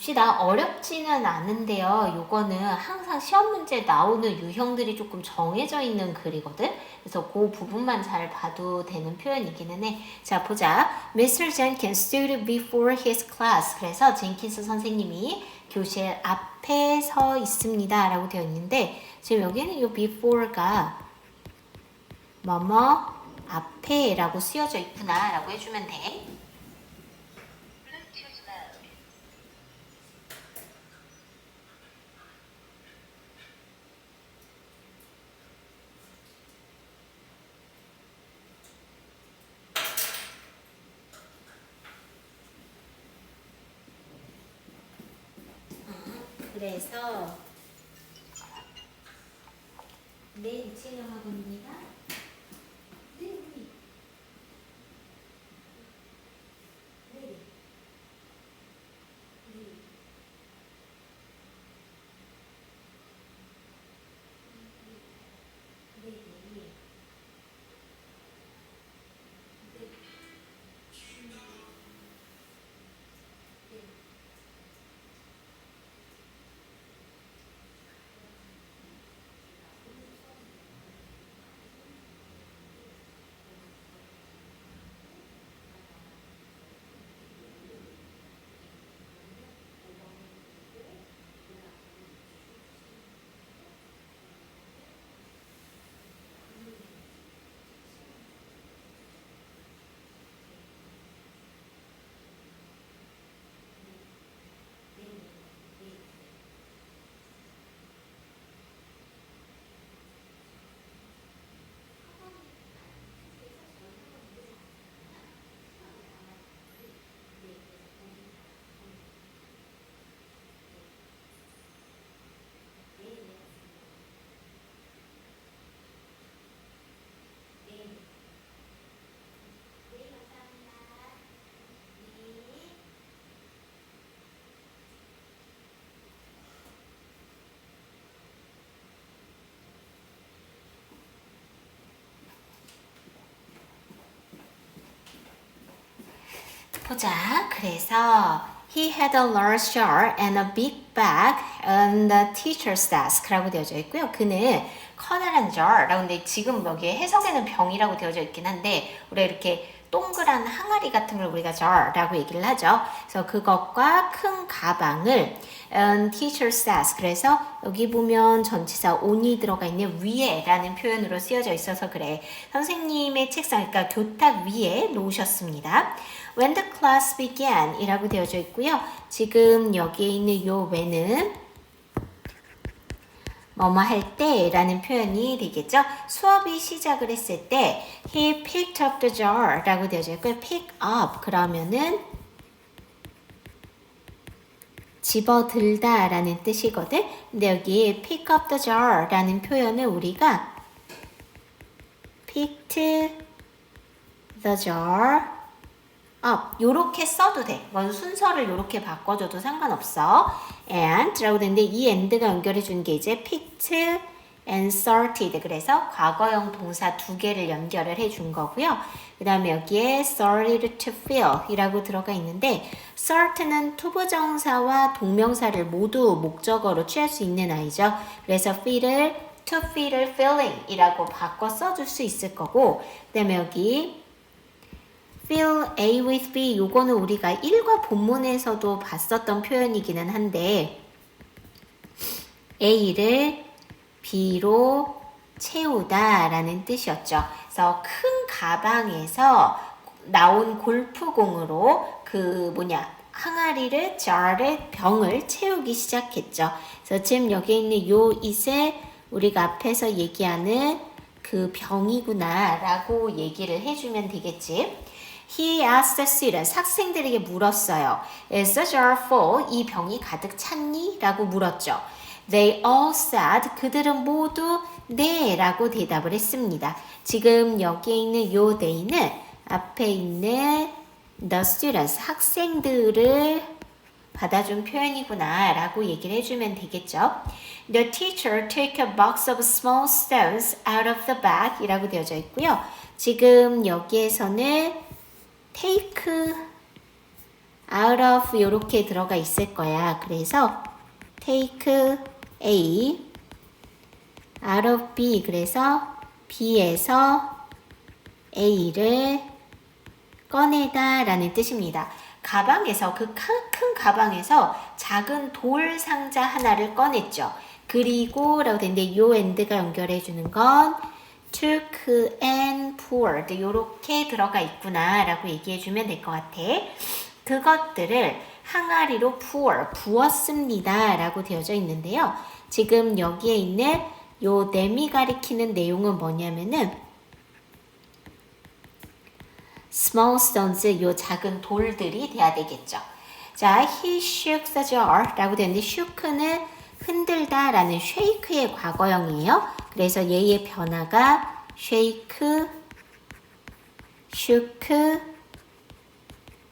봅시다. 어렵지는 않은데요. 요거는 항상 시험 문제에 나오는 유형들이 조금 정해져 있는 글이거든. 그래서 그 부분만 잘 봐도 되는 표현이기는 해. 자, 보자. Mr. Jenkins stood before his class. 그래서 젠킨스 선생님이 교실 앞에 서 있습니다. 라고 되어 있는데 지금 여기는 요 before가 뭐뭐 앞에 라고 쓰여져 있구나 라고 해주면 돼. 그래서 네, 진영학원입니다. 네, 네. 네. 네. 네. 네. 보자. 그래서 he had a large jar and a big bag on the teacher's desk라고 되어져 있고요. 그는 커다란 jar라고 근데 지금 여기에 해석에는 병이라고 되어져 있긴 한데 우리가 이렇게 동그란 항아리 같은 걸 우리가 jar라고 얘기를 하죠. 그래서 그것과 큰 가방을 on teacher's desk 그래서 여기 보면 전치사 on이 들어가 있는 위에라는 표현으로 쓰여져 있어서 그래. 선생님의 책상 그러니까 교탁 위에 놓으셨습니다. When the class began 이라고 되어져 있고요. 지금 여기에 있는 요 when은 뭐뭐 할 때라는 표현이 되겠죠. 수업이 시작을 했을 때 he picked up the jar 라고 되어져 있고요. pick up 그러면은 집어들다 라는 뜻이거든. 근데 여기 pick up the jar 라는 표현을 우리가 picked the jar up 요렇게 써도 돼. 이건 순서를 요렇게 바꿔줘도 상관없어. and 라고 되는데 이 and가 연결해 주는 게 이제 picked and started 그래서 과거형 동사 두 개를 연결을 해 준 거고요. 그 다음에 여기에 started to feel 이라고 들어가 있는데 start는 투부정사와 동명사를 모두 목적어로 취할 수 있는 아이죠. 그래서 feel을 to feel을 feeling 이라고 바꿔 써줄 수 있을 거고 그 다음에 여기 fill A with B 요거는 우리가 1과 본문에서도 봤었던 표현이기는 한데 A를 B로 채우다 라는 뜻이었죠. 그래서 큰 가방에서 나온 골프공으로 항아리를 jar를 병을 채우기 시작했죠. 그래서 지금 여기 있는 요 it을 우리가 앞에서 얘기하는 그 병이구나 라고 얘기를 해주면 되겠지. He asked the students, 학생들에게 물었어요. Is the jar full? 이 병이 가득 찼니? 라고 물었죠. They all said, 그들은 모두 네 라고 대답을 했습니다. 지금 여기에 있는 요 they는 앞에 있는 the students, 학생들을 받아준 표현이구나 라고 얘기를 해주면 되겠죠. The teacher took a box of small stones out of the bag 이라고 되어져 있고요. 지금 여기에서는 take out of 이렇게 들어가 있을 거야. 그래서 take A out of B 그래서 B에서 A를 꺼내다 라는 뜻입니다. 가방에서 그 큰 가방에서 작은 돌 상자 하나를 꺼냈죠. 그리고 라고 되는데 요 and가 연결해 주는 건 took and poured 요렇게 들어가 있구나 라고 얘기해 주면 될 것 같아. 그것들을 항아리로 부었습니다 라고 되어져 있는데요. 지금 여기에 있는 요 댐이 가리키는 내용은 뭐냐면은 small stones 요 작은 돌들이 돼야 되겠죠. 자, he shook the jar 라고 되는데 shook는 흔들다 라는 shake의 과거형이에요. 그래서 얘의 변화가 shake, shook,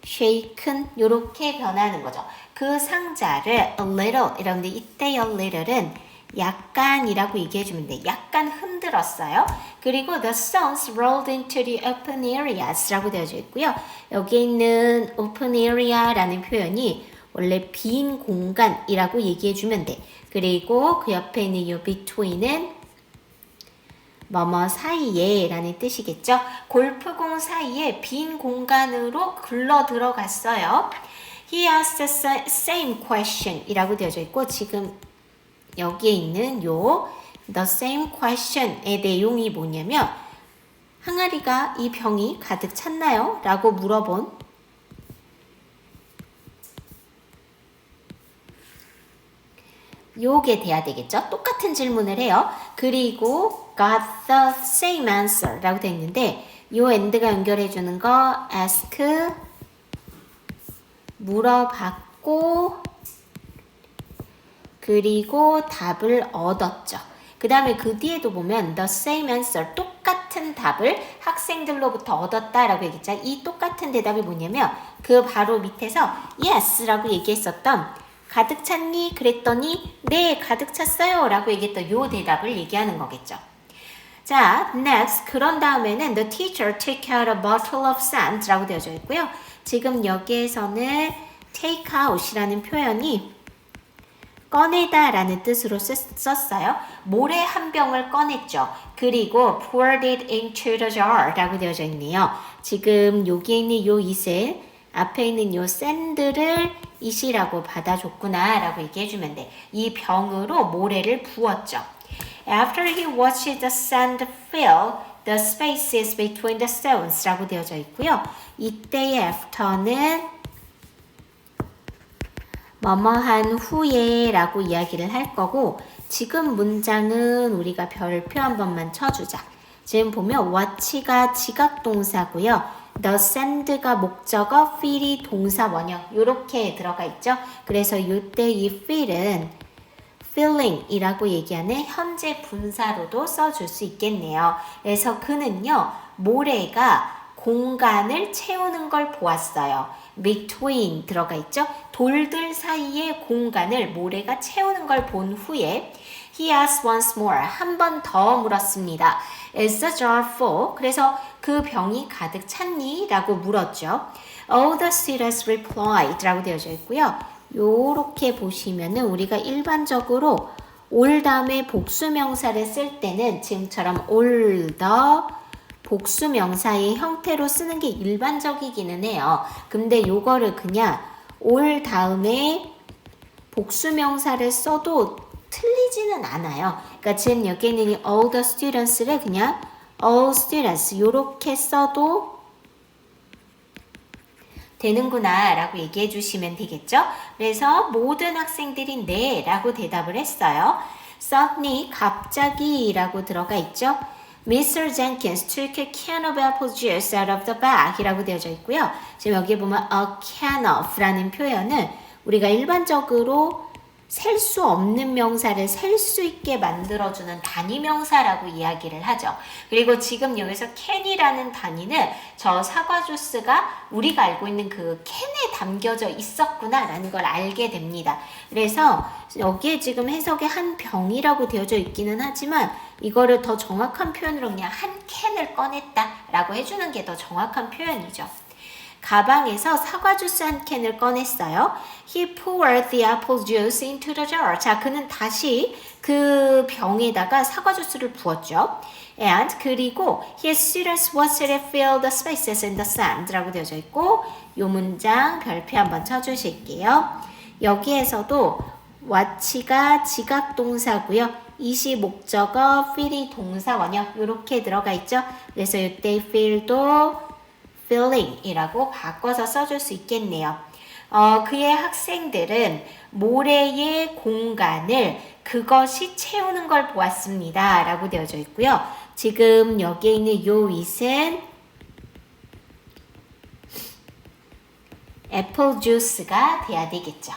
shaken 요렇게 변하는 거죠. 그 상자를 a little 이런데 이때 a little은 약간이라고 얘기해주면 돼. 약간 흔들었어요. 그리고 the stones rolled into the open areas 라고 되어져 있고요. 여기 있는 open area 라는 표현이 원래 빈 공간이라고 얘기해주면 돼. 그리고 그 옆에 있는 이 between은 뭐뭐 사이에 라는 뜻이겠죠. 골프공 사이에 빈 공간으로 굴러 들어갔어요. He asked the same question 이라고 되어져 있고 지금 여기에 있는 요 the same question의 내용이 뭐냐면 항아리가 이 병이 가득 찼나요? 라고 물어본 요게 돼야 되겠죠? 똑같은 질문을 해요. 그리고 got the same answer 라고 되어 있는데 요 and가 연결해 주는 거 ask 물어봤고 그리고 답을 얻었죠. 그 다음에 그 뒤에도 보면 the same answer 똑같은 답을 학생들로부터 얻었다라고 얘기했죠. 이 똑같은 대답이 뭐냐면 그 바로 밑에서 yes 라고 얘기했었던 가득 찼니? 그랬더니 네 가득 찼어요 라고 얘기했던 요 대답을 얘기하는 거겠죠. 자, next 그런 다음에는 the teacher took out a bottle of sand 라고 되어져 있고요. 지금 여기에서는 take out이라는 표현이 꺼내다 라는 뜻으로 썼어요. 모래 한 병을 꺼냈죠. 그리고 poured it into the jar 라고 되어져 있네요. 지금 여기에 있는 요 it을 앞에 있는 요 샌드를 it이라고 받아줬구나 라고 얘기해주면 돼. 이 병으로 모래를 부었죠. After he watched the sand fill the spaces between the stones 라고 되어져 있고요. 이때의 after는 뭐뭐한 후에 라고 이야기를 할 거고 지금 문장은 우리가 별표 한 번만 쳐주자. 지금 보면 watch가 지각동사고요. the sand가 목적어, feel이 동사 원형 이렇게 들어가 있죠. 그래서 이때 이 feel은 feeling이라고 얘기하는 현재 분사로도 써줄 수 있겠네요. 그래서 그는요 모래가 공간을 채우는 걸 보았어요. between 들어가 있죠. 돌들 사이의 공간을 모래가 채우는 걸 본 후에 he asked once more 한 번 더 물었습니다. Is the jar full? 그래서 그 병이 가득 찼니? 라고 물었죠. All the students replied 라고 되어져 있고요. 요렇게 보시면은 우리가 일반적으로 all 다음에 복수명사를 쓸 때는 지금처럼 all the 복수명사의 형태로 쓰는 게 일반적이기는 해요. 근데 요거를 그냥 all 다음에 복수명사를 써도 틀리지는 않아요. 그러니까 지금 여기 있는 all the students를 그냥 all students 요렇게 써도 되는구나 라고 얘기해 주시면 되겠죠. 그래서 모든 학생들이 네 라고 대답을 했어요. Suddenly 갑자기 라고 들어가 있죠. Mr. Jenkins took a can of apple juice out of the bag 이라고 되어져 있고요. 지금 여기 보면 a can of 라는 표현은 우리가 일반적으로 셀 수 없는 명사를 셀 수 있게 만들어주는 단위명사라고 이야기를 하죠. 그리고 지금 여기서 can이라는 단위는 저 사과 주스가 우리가 알고 있는 그 캔에 담겨져 있었구나 라는 걸 알게 됩니다. 그래서 여기에 지금 해석에 한 병이라고 되어져 있기는 하지만 이거를 더 정확한 표현으로 그냥 한 캔을 꺼냈다 라고 해주는 게 더 정확한 표현이죠. 가방에서 사과 주스 한 캔을 꺼냈어요. He poured the apple juice into the jar. 자, 그는 다시 그 병에다가 사과 주스를 부었죠. And 그리고 his students watched it fill the spaces in the sand 라고 되어져 있고 이 문장 별표 한번 쳐주실게요. 여기에서도 watch가 지각 동사고요. 이시 목적어, fill이 동사 원형 이렇게 들어가 있죠. 그래서 이때 fill도 filling이라고 바꿔서 써줄 수 있겠네요. 그의 학생들은 모래의 공간을 그것이 채우는 걸 보았습니다. 라고 되어져 있고요. 지금 여기에 있는 요 with은 애플 주스가 돼야 되겠죠.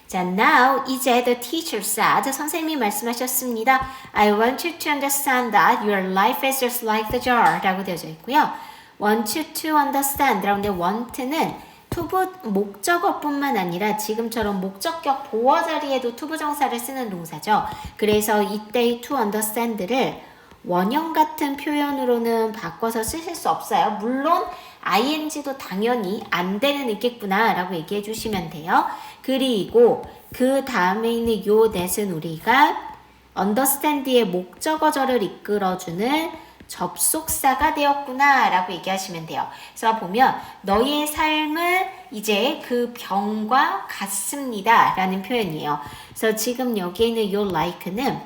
자, now 이제 the teacher said, 선생님이 말씀하셨습니다. I want you to understand that your life is just like the jar 라고 되어져 있고요. want you to understand 라는데 want는 투부 목적어뿐만 아니라 지금처럼 목적격 보어 자리에도 투부정사를 쓰는 동사죠. 그래서 이때의 to understand를 원형 같은 표현으로는 바꿔서 쓰실 수 없어요. 물론 ing도 당연히 안 되는 있겠구나 라고 얘기해 주시면 돼요. 그리고 그 다음에 있는 요 that은 우리가 understand의 목적어절을 이끌어주는 접속사가 되었구나 라고 얘기하시면 돼요. 그래서 보면 너의 삶은 이제 그 병과 같습니다 라는 표현이에요. 그래서 지금 여기에 있는 요 like는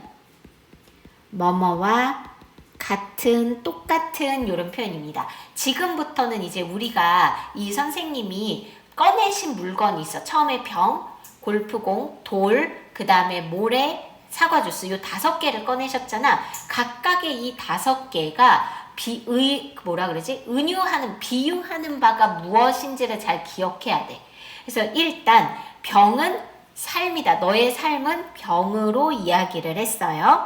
뭐뭐와 같은, 똑같은 이런 표현입니다. 지금부터는 이제 우리가 이 선생님이 꺼내신 물건이 있어. 처음에 병, 골프공, 돌, 그 다음에 모래, 사과 주스 요 5개를 꺼내셨잖아. 각각의 이 5개가 비유하는 바가 무엇인지를 잘 기억해야 돼. 그래서 일단 병은 삶이다. 너의 삶은 병으로 이야기를 했어요.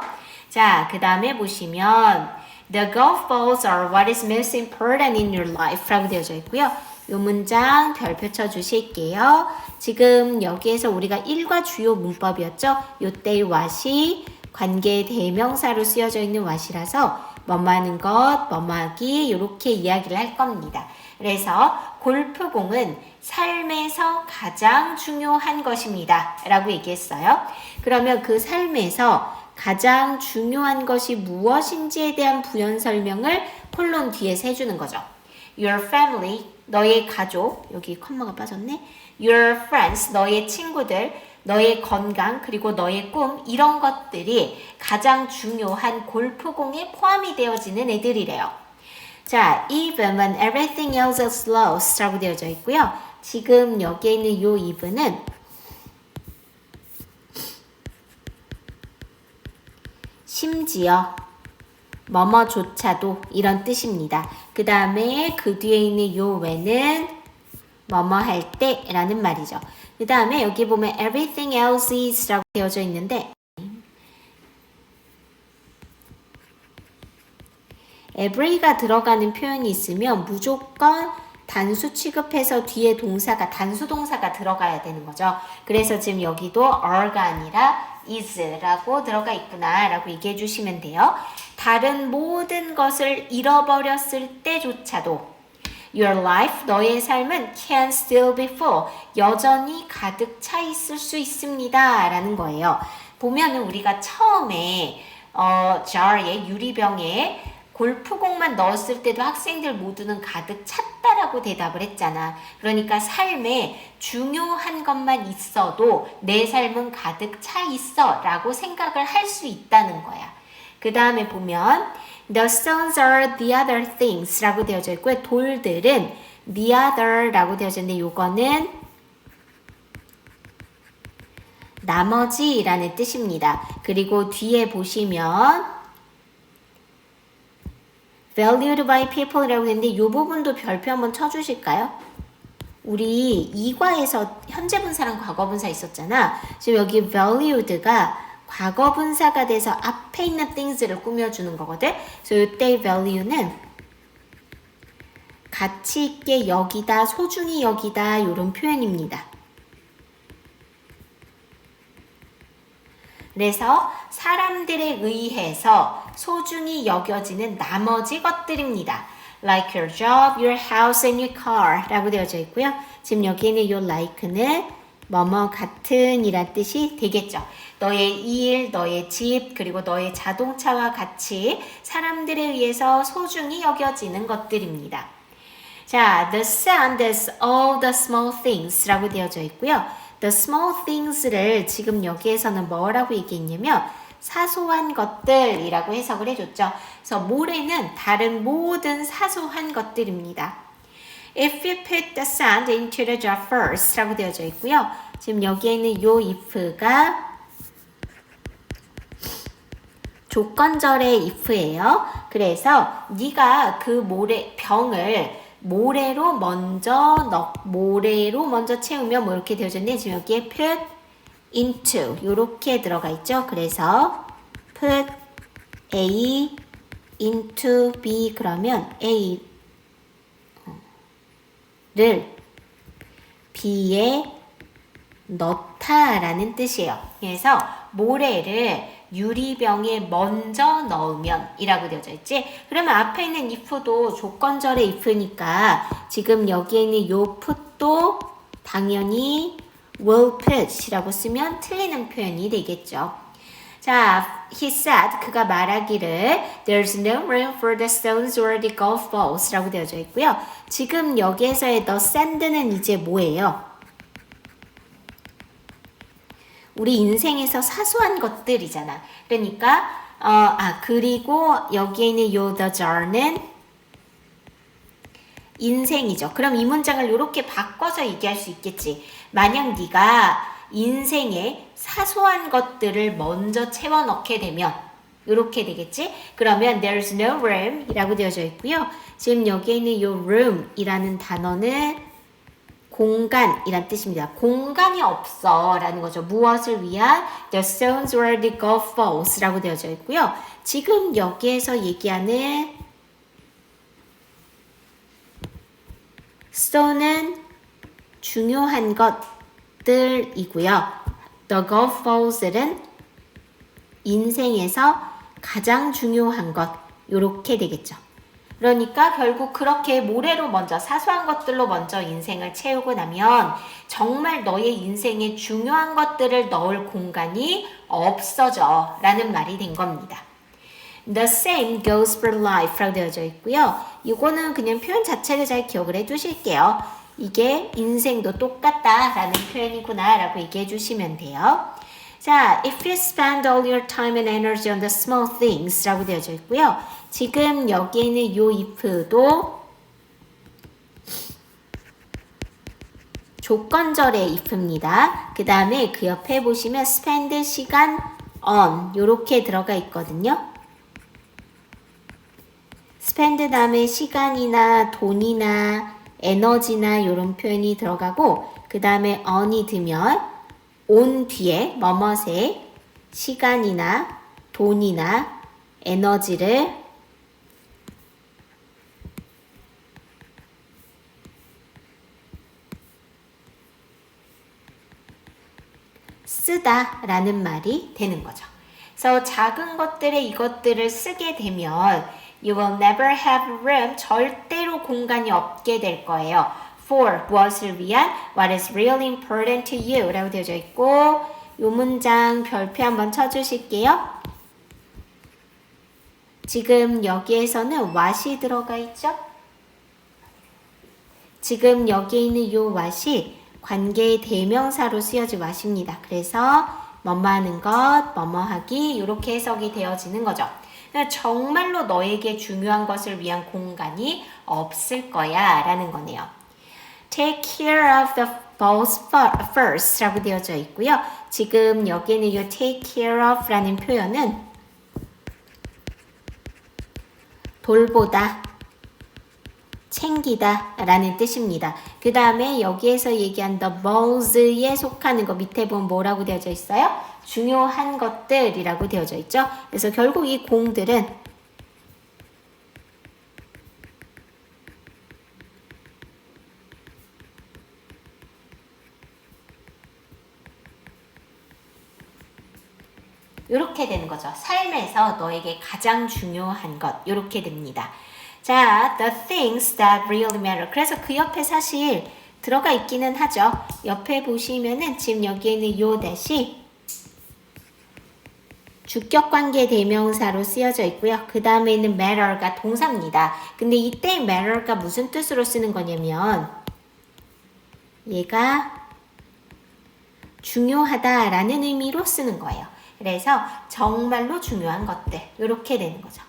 자, 그 다음에 보시면 The golf balls are what is most important in your life 라고 되어져 있고요. 이 문장 별표 쳐주실게요. 지금 여기에서 우리가 일과 주요 문법이었죠. 요때의 what이 관계 대명사로 쓰여져 있는 what이라서 뭐뭐하는 것, 뭐뭐하기 이렇게 이야기를 할 겁니다. 그래서 골프공은 삶에서 가장 중요한 것입니다. 라고 얘기했어요. 그러면 그 삶에서 가장 중요한 것이 무엇인지에 대한 부연 설명을 콜론 뒤에서 해주는 거죠. Your family, 너의 가족, 여기 컴마가 빠졌네. Your friends, 너의 친구들, 너의 건강, 그리고 너의 꿈, 이런 것들이 가장 중요한 골프공에 포함이 되어지는 애들이래요. 자, even when everything else is lost 라고 되어져 있고요. 지금 여기에 있는 요 even은 심지어 뭐뭐조차도 이런 뜻입니다. 그 다음에 그 뒤에 있는 요 when은 뭐뭐 할 때라는 말이죠. 그 다음에 여기 보면 everything else is 라고 되어져 있는데 every가 들어가는 표현이 있으면 무조건 단수 취급해서 뒤에 동사가 단수 동사가 들어가야 되는 거죠. 그래서 지금 여기도 are가 아니라 is라고 들어가 있구나 라고 얘기해 주시면 돼요. 다른 모든 것을 잃어버렸을 때조차도 Your life, 너의 삶은 can still be full. 여전히 가득 차 있을 수 있습니다. 라는 거예요. 보면은 우리가 처음에 jar에 유리병에 골프공만 넣었을 때도 학생들 모두는 가득 찼다라고 대답을 했잖아. 그러니까 삶에 중요한 것만 있어도 내 삶은 가득 차 있어 라고 생각을 할 수 있다는 거야. 그 다음에 보면 The stones are the other things 라고 되어져 있고요. 돌들은 the other 라고 되어져 있는데 요거는 나머지 라는 뜻입니다. 그리고 뒤에 보시면 valued by people 라고 했는데 이 부분도 별표 한번 쳐주실까요? 우리 2과에서 현재분사랑 과거분사 있었잖아. 지금 여기 valued가 과거분사가 돼서 앞에 있는 things를 꾸며주는 거거든. 그래서 이때의 value는 가치 있게 여기다, 소중히 여기다 이런 표현입니다. 그래서 사람들에 의해서 소중히 여겨지는 나머지 것들입니다. like your job, your house, and your car 라고 되어져 있고요. 지금 여기에는 요 like는 뭐뭐 같은 이란 뜻이 되겠죠. 너의 일, 너의 집, 그리고 너의 자동차와 같이 사람들에 의해서 소중히 여겨지는 것들입니다. 자, the sun does all the small things 라고 되어져 있고요. the small things를 지금 여기에서는 뭐라고 얘기했냐면 사소한 것들이라고 해석을 해줬죠. 그래서 모래는 다른 모든 사소한 것들입니다. If you put the sand into the jar first 라고 되어져 있고요. 지금 여기에는 요 if가 조건절의 if예요. 그래서 네가 그 병을 모래로 먼저 채우면 뭐 이렇게 되어졌네. 지금 여기에 put into 요렇게 들어가 있죠. 그래서 put A into B 그러면 A를 B에 넣다라는 뜻이에요. 그래서 모래를 유리병에 먼저 넣으면 이라고 되어져 있지. 그러면 앞에 있는 if도 조건절의 if니까 지금 여기에 있는 요 put도 당연히 will put 이라고 쓰면 틀리는 표현이 되겠죠. 자, he said, 그가 말하기를 there's no room for the stones or the golf balls 라고 되어져 있고요. 지금 여기에서의 the sand는 이제 뭐예요? 우리 인생에서 사소한 것들이잖아. 그러니까 그리고 여기에 있는 요 the jar는 인생이죠. 그럼 이 문장을 이렇게 바꿔서 얘기할 수 있겠지. 만약 네가 인생에 사소한 것들을 먼저 채워 넣게 되면 이렇게 되겠지. 그러면 there's no room 이라고 되어져 있고요. 지금 여기에 있는 요 room 이라는 단어는 공간이란 뜻입니다. 공간이 없어 라는 거죠. 무엇을 위한 the stones or the golf balls 라고 되어져 있고요. 지금 여기에서 얘기하는 stone은 중요한 것들이고요. the golf balls는 인생에서 가장 중요한 것 요렇게 되겠죠. 그러니까 결국 그렇게 모래로 먼저 사소한 것들로 먼저 인생을 채우고 나면 정말 너의 인생에 중요한 것들을 넣을 공간이 없어져 라는 말이 된 겁니다. The same goes for life 라고 되어져 있고요. 이거는 그냥 표현 자체를 잘 기억을 해 두실게요. 이게 인생도 똑같다 라는 표현이구나 라고 얘기해 주시면 돼요. 자, if you spend all your time and energy on the small things 라고 되어져 있고요. 지금 여기에 있는 요 if도 조건절의 if입니다. 그 다음에 그 옆에 보시면 spend 시간 on 요렇게 들어가 있거든요. spend 다음에 시간이나 돈이나 에너지나 이런 표현이 들어가고 그 다음에 on이 들면 on 뒤에 뭐뭇에 시간이나 돈이나 에너지를 쓰다 라는 말이 되는 거죠. 그래서 작은 것들에 이것들을 쓰게 되면 you will never have room 절대로 공간이 없게 될 거예요. for 무엇을 위한 what is really important to you 라고 되어져 있고 이 문장 별표 한번 쳐주실게요. 지금 여기에서는 what이 들어가 있죠? 지금 여기에 있는 이 what이 관계의 대명사로 쓰여진 what입니다. 그래서 뭐뭐 하는 것, 뭐뭐 하기 이렇게 해석이 되어지는 거죠. 정말로 너에게 중요한 것을 위한 공간이 없을 거야 라는 거네요. Take care of the balls first 라고 되어져 있고요. 지금 여기에는 이 take care of 라는 표현은 돌보다, 챙기다 라는 뜻입니다. 그 다음에 여기에서 얘기한 the balls에 속하는 거 밑에 보면 뭐라고 되어져 있어요? 중요한 것들이라고 되어져 있죠. 그래서 결국 이 공들은 이렇게 되는 거죠. 삶에서 너에게 가장 중요한 것 이렇게 됩니다. 자, the things that really matter. 그래서 그 옆에 사실 들어가 있기는 하죠. 옆에 보시면은 지금 여기에 있는 요 대시 주격관계 대명사로 쓰여져 있고요. 그 다음에 있는 matter가 동사입니다. 근데 이때 matter가 무슨 뜻으로 쓰는 거냐면 얘가 중요하다라는 의미로 쓰는 거예요. 그래서 정말로 중요한 것들 이렇게 되는 거죠.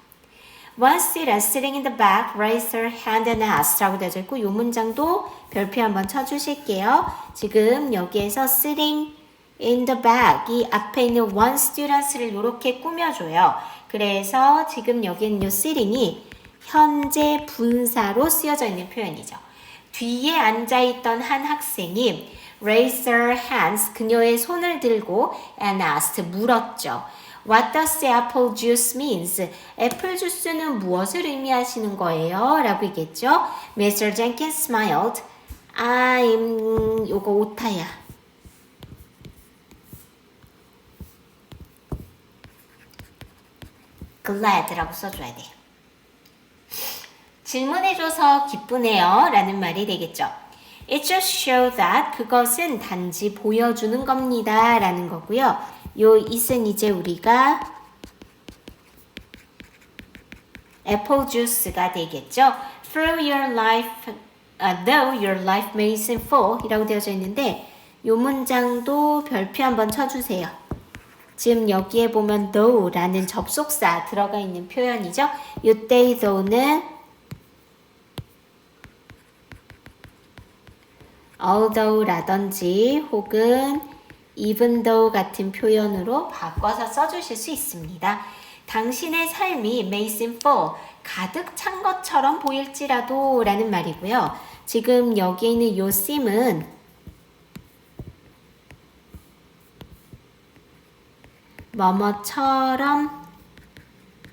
One student sitting in the back raised her hand and asked 라고 되어 있고 이 문장도 별표 한번 쳐주실게요. 지금 여기에서 sitting in the back 이 앞에 있는 one students를 이렇게 꾸며줘요. 그래서 지금 여기 있는 이 sitting이 현재 분사로 쓰여져 있는 표현이죠. 뒤에 앉아있던 한 학생이 raised her hands 그녀의 손을 들고 and asked 물었죠. What does apple juice means? 애플 주스는 무엇을 의미하시는 거예요? 라고 얘기했죠. Mr. Jenkins smiled. I'm 요거 오타야. glad라고 써줘야 돼. 질문해줘서 기쁘네요 라는 말이 되겠죠. It just show that 그것은 단지 보여주는 겁니다 라는 거고요. 요 it은 이제 우리가 apple juice가 되겠죠. Through your life, though your life may seem full 이라고 되어져 있는데 요 문장도 별표 한번 쳐주세요. 지금 여기에 보면 though라는 접속사 들어가 있는 표현이죠. 요때 though는 although라든지 혹은 even though 같은 표현으로 바꿔서 써주실 수 있습니다. 당신의 삶이 may seem full, 가득 찬 것처럼 보일지라도 라는 말이고요. 지금 여기에 있는 요 seem은 뭐뭐처럼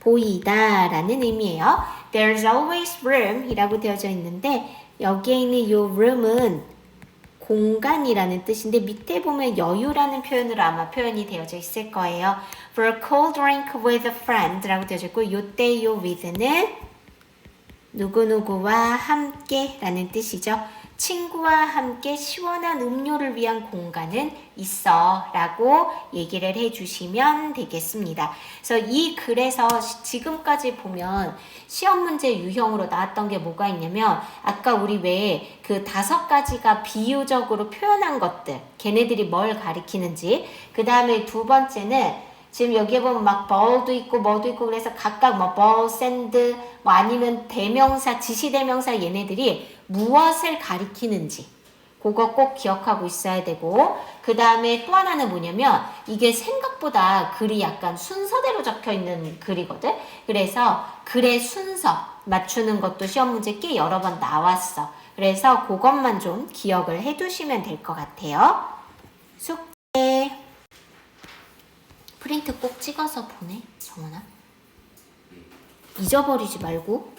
보이다 라는 의미예요. There's always room 이라고 되어져 있는데 여기에 있는 요 room은 공간이라는 뜻인데 밑에 보면 여유라는 표현으로 아마 표현이 되어져 있을 거예요. For a cold drink with a friend 라고 되어져 있고 요때 요 with는 누구누구와 함께 라는 뜻이죠. 친구와 함께 시원한 음료를 위한 공간은 있어 라고 얘기를 해주시면 되겠습니다. 그래서 이 글에서 지금까지 보면 시험 문제 유형으로 나왔던 게 뭐가 있냐면 아까 우리 왜 그 5가지가 비유적으로 표현한 것들 걔네들이 뭘 가리키는지 그 다음에 두 번째는 지금 여기에 보면 막 ball도 있고 뭐도 있고 그래서 각각 뭐 ball, sand 뭐 아니면 대명사, 지시대명사 얘네들이 무엇을 가리키는지 그거 꼭 기억하고 있어야 되고 그 다음에 또 하나는 뭐냐면 이게 생각보다 글이 약간 순서대로 적혀 있는 글이거든. 그래서 글의 순서 맞추는 것도 시험 문제 꽤 여러 번 나왔어. 그래서 그것만 좀 기억을 해두시면 될 것 같아요. 숙제 프린트 꼭 찍어서 보내, 정원아. 잊어버리지 말고.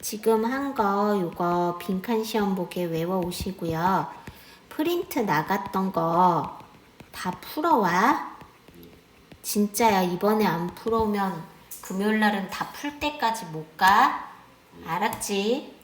지금 한 거 요거 빈칸 시험 보기에 외워 오시고요. 프린트 나갔던 거 다 풀어와. 진짜야. 이번에 안 풀어오면 금요일 날은 다 풀 때까지 못 가. 알았지?